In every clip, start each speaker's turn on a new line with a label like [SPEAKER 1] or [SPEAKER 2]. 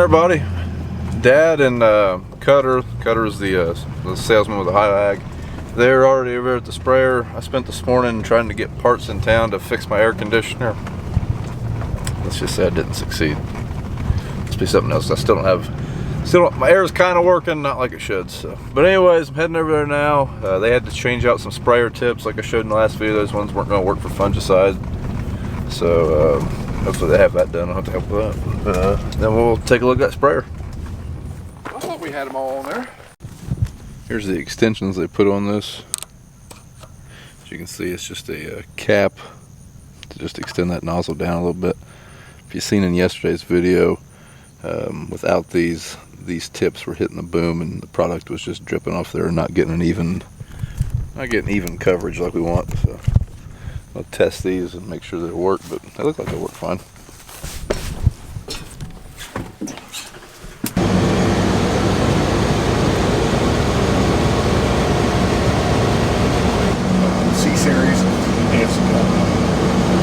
[SPEAKER 1] everybody. Dad and Cutter's the salesman with the high ag. They're already over at the sprayer. I spent this morning trying to get parts in town to fix my air conditioner. Let's just say I didn't succeed. Must be something else. I still don't, my air's kind of working, not like it should. So, but anyways, I'm heading over there now. They had to change out some sprayer tips, like I showed in the last video. Those ones weren't going to work for fungicide. So hopefully they have that done. I'll have to help with that. Then we'll take a look at that sprayer. I thought we had them all on there. Here's the extensions they put on this. As you can see, it's just a cap to just extend that nozzle down a little bit. If you've seen in yesterday's video, without these tips were hitting the boom and the product was just dripping off there and not getting even coverage like we want. So I'll test these and make sure they work, but they look like they work fine.
[SPEAKER 2] C-Series and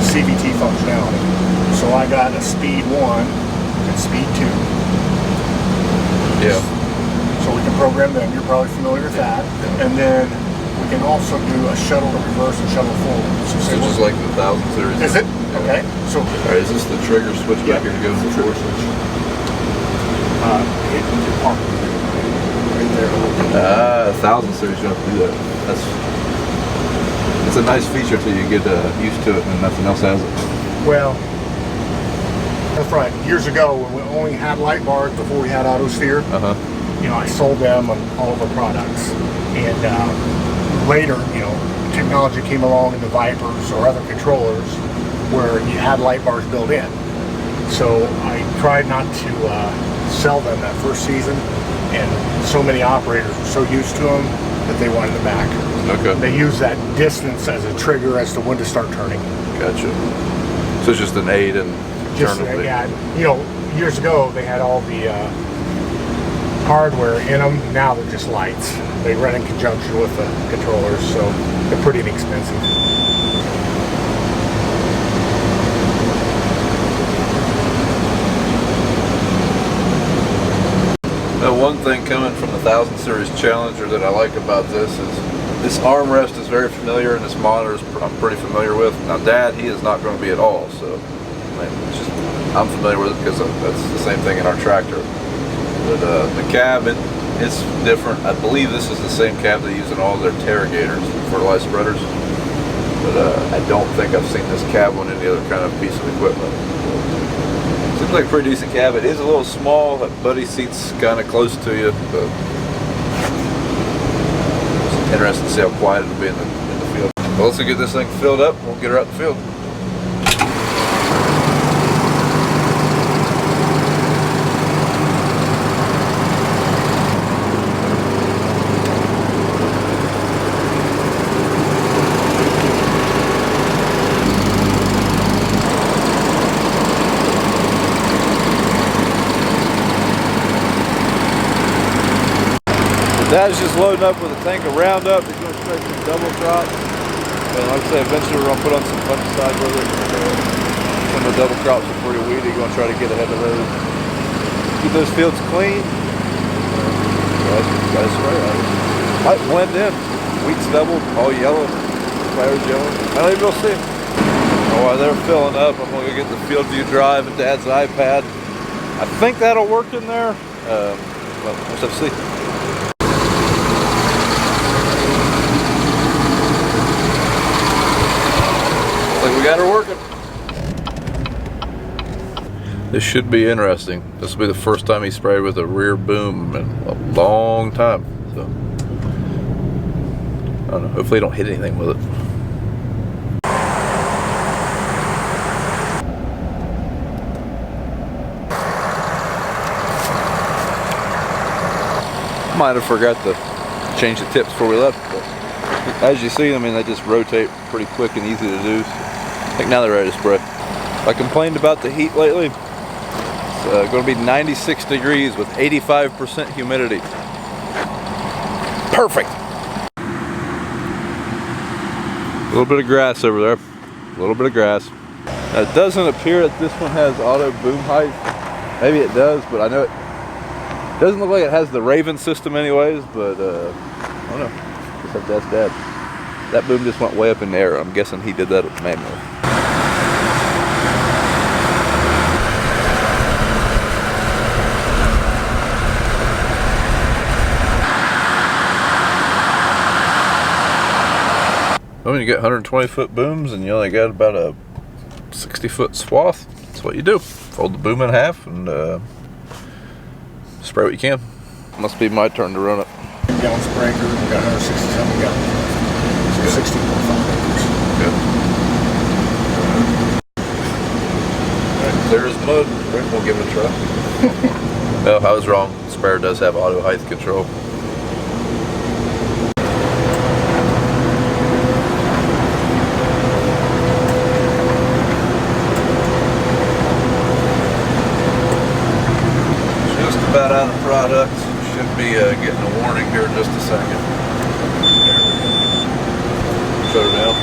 [SPEAKER 2] CVT functionality. So I got a speed 1 and speed 2.
[SPEAKER 1] Yeah.
[SPEAKER 2] So we can program them. You're probably familiar with that.
[SPEAKER 1] Yeah.
[SPEAKER 2] And then we can also do a shuttle to reverse and shuttle forward.
[SPEAKER 1] So just like the 1000 series.
[SPEAKER 2] Is it?
[SPEAKER 1] Yeah.
[SPEAKER 2] Okay. So
[SPEAKER 1] alright, is this the trigger switch back here to go to the trigger switch?
[SPEAKER 2] Hit the pump right there.
[SPEAKER 1] 1000 series, you don't have to do that. It's a nice feature till you get used to it and nothing else has it.
[SPEAKER 2] Well, that's right. Years ago, when we only had light bars before we had Autosphere, you know, I sold them on all of our products. And later, you know, technology came along in the Vipers or other controllers where you had light bars built in. So I tried not to sell them that first season, and so many operators were so used to them that they wanted them back.
[SPEAKER 1] Okay.
[SPEAKER 2] They use that distance as a trigger as to when to start turning.
[SPEAKER 1] Gotcha. So it's just an aid and turn.
[SPEAKER 2] Yeah, you know, years ago they had all the hardware in them. Now they're just lights. They run in conjunction with the controllers, so they're pretty inexpensive.
[SPEAKER 1] Now, one thing coming from the 1000 series Challenger that I like about this is this armrest is very familiar, and this monitor is I'm pretty familiar with. Now, Dad, he is not going to be at all, so it's just, I'm familiar with it because that's the same thing in our tractor. But the cab, it's different. I believe this is the same cab they use in all their Terragators, fertilizer spreaders. But I don't think I've seen this cab on any other kind of piece of equipment. Seems like a pretty decent cab. It is a little small. That buddy seat's kind of close to you, but it's interesting to see how quiet it'll be in the field. Well, let's get this thing filled up. We'll get her out in the field. Dad's just loading up with a tank of Roundup. He's going to spray some double crops. And like I said, eventually we're going to put on some fungicide with it. Some of the double crops are pretty weedy. Going to try to get ahead of those. Keep those fields clean. Guys, might blend in. Wheat's doubled, all yellow. Fire's yellow. I don't even see them. While they're filling up, I'm going to go get the field view drive and Dad's iPad. I think that'll work in there. Well, let's have to see. We got her working. This should be interesting. This will be the first time he sprayed with a rear boom in a long time. So I don't know. Hopefully he don't hit anything with it. Might have forgot to change the tips before we left, but as you see, I mean, they just rotate pretty quick and easy to do. So I think now they're ready to spray. I complained about the heat lately. It's going to be 96 degrees with 85% humidity. Perfect. A little bit of grass over there. A little bit of grass. Now, it doesn't appear that this one has auto boom height. Maybe it does, but I know it doesn't look like it has the Raven system anyways, but I don't know. Just have to ask Dad. That boom just went way up in the air. I'm guessing he did that manually. Well, when you get 120-foot booms and you only got about a 60-foot swath, that's what you do. Fold the boom in half and spray what you can. Must be my turn to run it.
[SPEAKER 2] Gallon sprinkler, we got 167 gallons. So 16.5 acres.
[SPEAKER 1] Good. There's mud. We'll give it a try. Well, I was wrong. The sprayer does have auto height control. About out of product. Should be getting a warning here in just a second. Shut her down.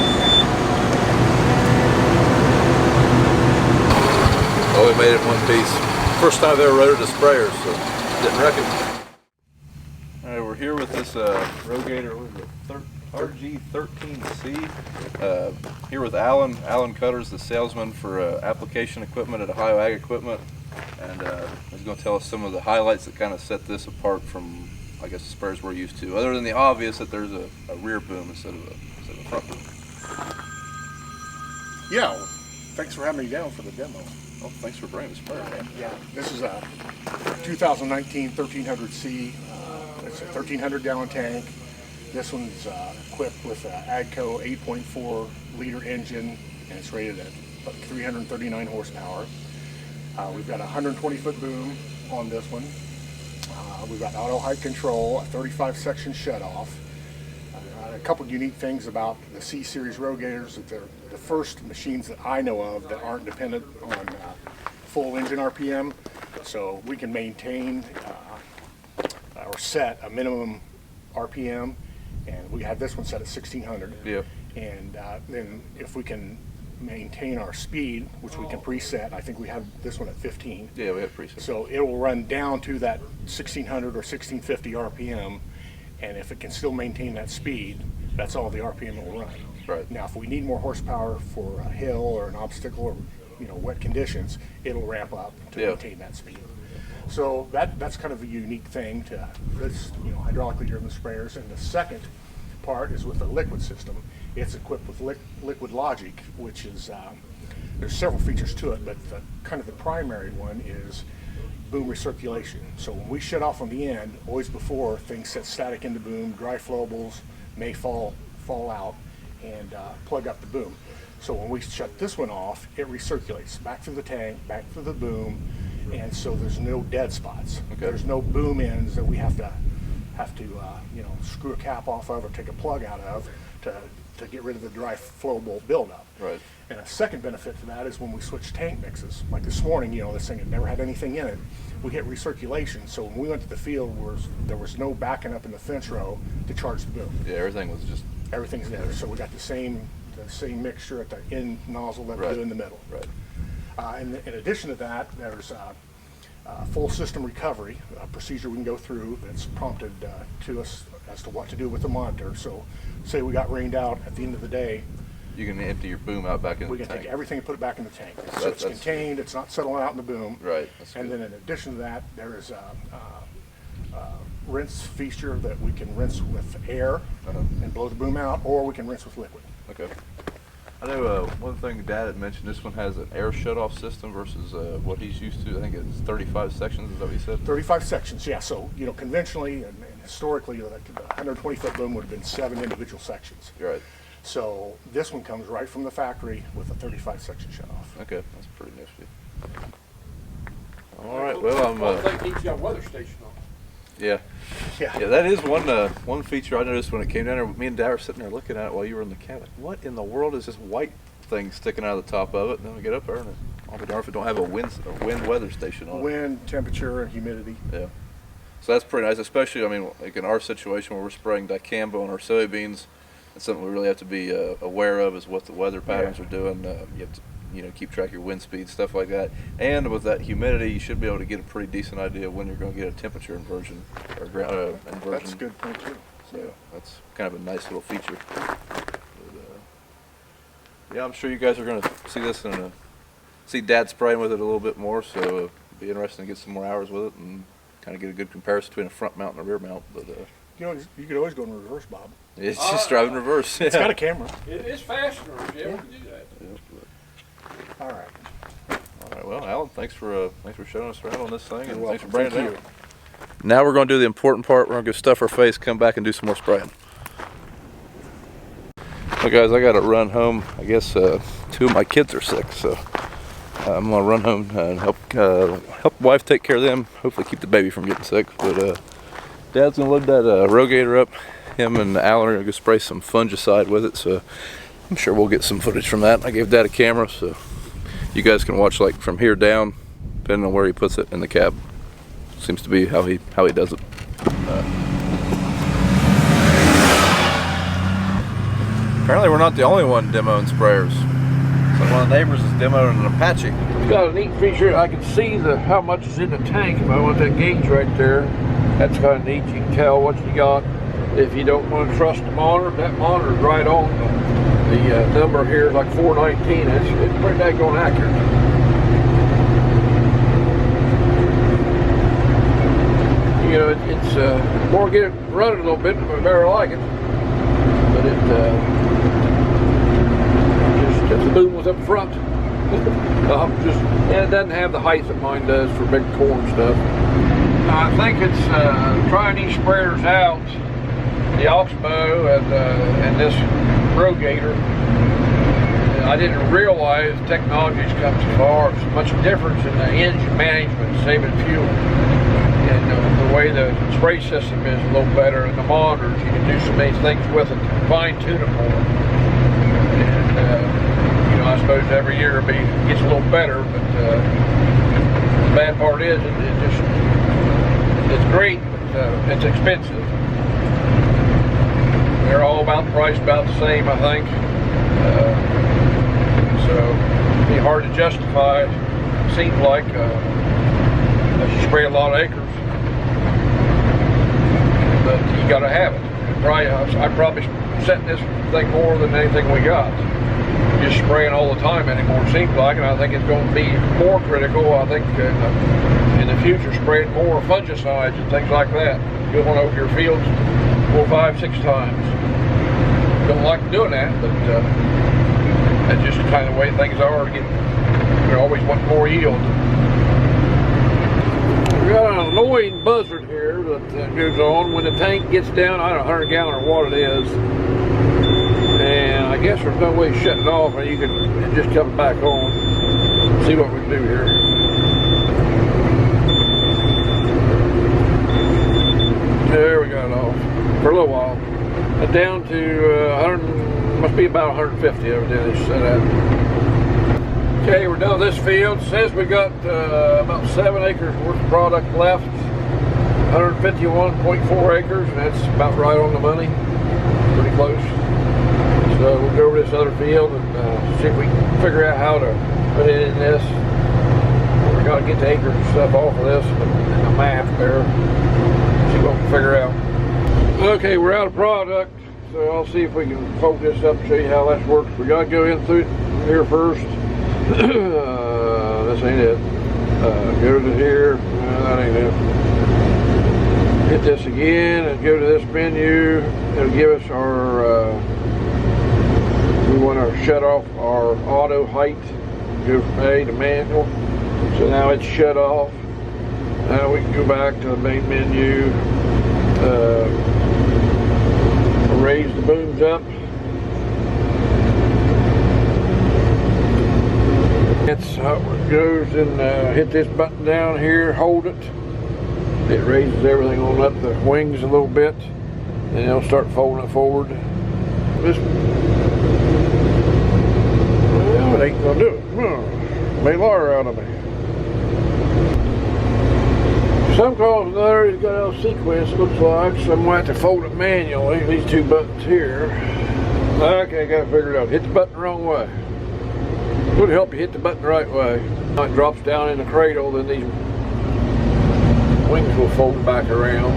[SPEAKER 1] Oh, we made it in one piece. First time I've ever rode a sprayer, so didn't reckon. Alright, we're here with this Rogator, what is it, RG13C. Here with Alan. Alan Cutter's the salesman for application equipment at Ohio Ag Equipment. And he's going to tell us some of the highlights that kind of set this apart from, I guess, the sprayers we're used to. Other than the obvious that there's a rear boom instead of a front boom.
[SPEAKER 2] Yeah, well, thanks for having me down for the demo.
[SPEAKER 1] Oh, thanks for bringing the sprayer.
[SPEAKER 2] Yeah, this is a 2019 1300C. It's a 1,300 gallon tank. This one's equipped with an AGCO 8.4 liter engine, and it's rated at about 339 horsepower. We've got a 120-foot boom on this one. We've got auto height control, a 35-section shutoff. A couple unique things about the C-Series Rogators that they're the first machines that I know of that aren't dependent on full engine RPM. So we can maintain or set a minimum RPM, and we have this one set at 1600.
[SPEAKER 1] Yep.
[SPEAKER 2] And then if we can maintain our speed, which we can preset. I think we have this one at 15.
[SPEAKER 1] Yeah, we have preset.
[SPEAKER 2] So it will run down to that 1600 or 1650 RPM, and if it can still maintain that speed, that's all the RPM it will run.
[SPEAKER 1] Right.
[SPEAKER 2] Now, if we need more horsepower for a hill or an obstacle or wet conditions, it'll ramp up to maintain that speed. So that's kind of a unique thing to this, hydraulically driven sprayers. And the second part is with a liquid system. It's equipped with liquid logic, which is, there's several features to it, but the primary one is boom recirculation. So when we shut off on the end, always before, things set static in the boom, dry flowables may fall out and plug up the boom. So when we shut this one off, it recirculates back through the tank, back through the boom, and so there's no dead spots. Okay. There's no boom ends that we have to screw a cap off of or take a plug out of to get rid of the dry flowable buildup. Right. And a second benefit to that is when we switch tank mixes. Like this morning, this thing had never had anything in it. We hit recirculation, so when we went to the field, there was no backing up in the fence row to charge the boom.
[SPEAKER 1] Yeah, everything's there.
[SPEAKER 2] So we got the same mixture at the end nozzle that we do in the middle. Right. And in addition to that, there's full system recovery, a procedure we can go through that's prompted to us as to what to do with the monitor. So say we got rained out at the end of the day,
[SPEAKER 1] you can empty your boom out back in the tank.
[SPEAKER 2] We can take everything and put it back in the tank. So it's contained, it's not settling out in the boom. Right. And then in addition to that, there is a rinse feature that we can rinse with air and blow the boom out, or we can rinse with liquid.
[SPEAKER 1] Okay. I know one thing Dad had mentioned, this one has an air shutoff system versus what he's used to. I think it's 35 sections, is that what he said? 35 sections, yeah. So, conventionally and historically, the 120-foot boom would have been 7 individual sections. Right. So this one comes right from the factory with a 35-section shutoff. Okay, that's pretty nifty. All right, well,
[SPEAKER 3] I think he's got a weather station on.
[SPEAKER 1] Yeah, that is one feature I noticed when it came down there. Me and Dad were sitting there looking at it while you were in the cab. Like, what in the world is this white thing sticking out of the top of it? And then we get up there and I'll be darned if it don't have a wind weather station on it.
[SPEAKER 2] Wind, temperature, and humidity.
[SPEAKER 1] Yeah. So that's pretty nice, especially, like in our situation where we're spraying dicamba on our soybeans. It's something we really have to be aware of is what the weather patterns are doing. You have to you know, keep track of your wind speed, stuff like that. And with that humidity, you should be able to get a pretty decent idea of when you're going to get a temperature inversion or ground inversion.
[SPEAKER 2] That's a good point too.
[SPEAKER 1] So that's kind of a nice little feature. But, yeah, I'm sure you guys are going to see this and see Dad spraying with it a little bit more. So it'll be interesting to get some more hours with it and kind of get a good comparison between a front mount and a rear mount. But
[SPEAKER 2] you know, you could always go in reverse, Bob.
[SPEAKER 1] it's just driving reverse.
[SPEAKER 2] It's got a camera.
[SPEAKER 3] It's faster. Yeah, we can do that.
[SPEAKER 1] Yeah.
[SPEAKER 2] All right.
[SPEAKER 1] All right. Well, Alan, thanks for showing us around on this thing, and
[SPEAKER 2] You're
[SPEAKER 1] thanks for
[SPEAKER 2] welcome.
[SPEAKER 1] bringing it
[SPEAKER 2] Thank
[SPEAKER 1] out. Now we're going to do the important part. We're going to go stuff our face, come back and do some more spraying. Well, guys, I got to run home. I guess 2 of my kids are sick, so I'm going to run home and help the wife take care of them. Hopefully keep the baby from getting sick. But Dad's going to load that Rogator up. Him and Alan are going to go spray some fungicide with it, so I'm sure we'll get some footage from that. I gave Dad a camera, so you guys can watch like from here down, depending on where he puts it in the cab. Seems to be how he does it. Apparently we're not the only one demoing sprayers. So one of the neighbors is demoing an Apache.
[SPEAKER 3] It's got a neat feature. I can see how much is in the tank. If I want that gauge right there, that's kind of neat. You can tell what you got. If you don't want to trust the monitor, that monitor is right on. The number here is like 419. It's pretty daggone accurate. You know, it's more get it running a little bit, the better I like it. But if the boom was up front, and it doesn't have the height that mine does for big corn stuff. I think it's trying these sprayers out, the Oxbow and this Rogator. I didn't realize technology's come so far. There's much difference in the engine management, saving fuel. And the way the spray system is a little better, and the monitors, you can do so many things with it, fine tune it more. And you know, I suppose every year it gets a little better, but the bad part is it's great, but it's expensive. They're all about the price, about the same, I think. So it'd be hard to justify. It seems like if you spray a lot of acres, but you got to have it. I probably set this thing more than anything we got. Just spraying all the time anymore, it seems like, and I think it's going to be more critical. I think in the future, spraying more fungicides and things like that, going over your fields 4, 5, 6 times. Don't like doing that, but that's just the kind of way things are. We always want more yield. We got an annoying buzzard here that goes on when the tank gets down. I don't know, 100 gallon or what it is. And I guess there's no way to shut it off, or you can just come back on. See what we can do here. There we got it off for a little while. Down to 100, must be about 150 over there. It's set up. Okay, we're done with this field. It says we got about 7 acres worth of product left. 151.4 acres, and that's about right on the money. Pretty close. So we'll go over this other field and see if we can figure out how to put it in this. We got to get the acres and stuff off of this and the map there. See what we can figure out. Okay, we're out of product, so I'll see if we can fold this up and show you how that works. We got to go in through here first. This ain't it. Go to here. That ain't it. Hit this again and go to this menu. It'll give us our. We want to shut off our auto height. Go from A to manual. So now it's shut off. Now we can go back to the main menu. Raise the booms up. That's how it goes, and hit this button down here, hold it. It raises everything on up the wings a little bit, and it'll start folding it forward. This, well, it ain't gonna do it. Made lawyer out of me. Some calls there, he's got a sequence, looks like, so I'm going to have to fold it manually, these 2 buttons here. Okay, got to figure it out. Hit the button the wrong way. Would help you hit the button the right way. When it drops down in the cradle, then these wings will fold back around.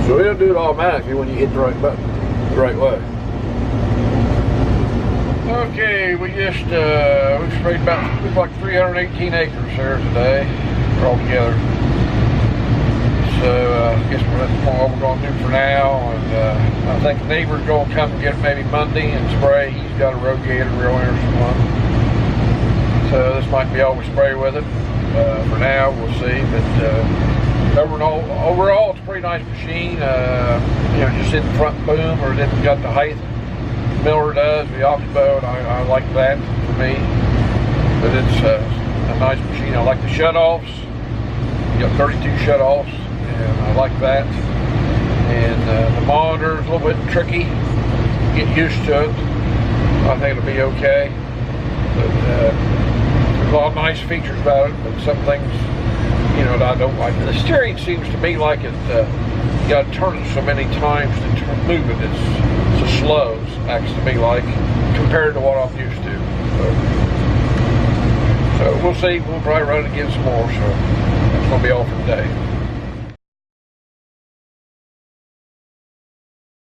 [SPEAKER 3] So it'll do it automatically when you hit the right button the right way. Okay, we sprayed about, looks like 318 acres here today, all together. So I guess that's what we're going to do for now. And I think the neighbor's going to come and get it maybe Monday and spray. He's got a Rogator real interesting one. So this might be all we spray with it. For now, we'll see. But overall, it's a pretty nice machine. You know, just in the front boom, or then we got the height Miller does, the oxbow, and I like that for me. But it's a nice machine. I like the shutoffs. You got 32 shutoffs, and I like that. And the monitor is a little bit tricky. Get used to it. I think it'll be okay. But there's a lot of nice features about it, but some things, you know, that I don't like. The steering seems to me like it. You got to turn it so many times to move it. It's so slow. It acts to me like compared to what I'm used to. So we'll see. We'll probably run it again some more. So that's gonna be all for today.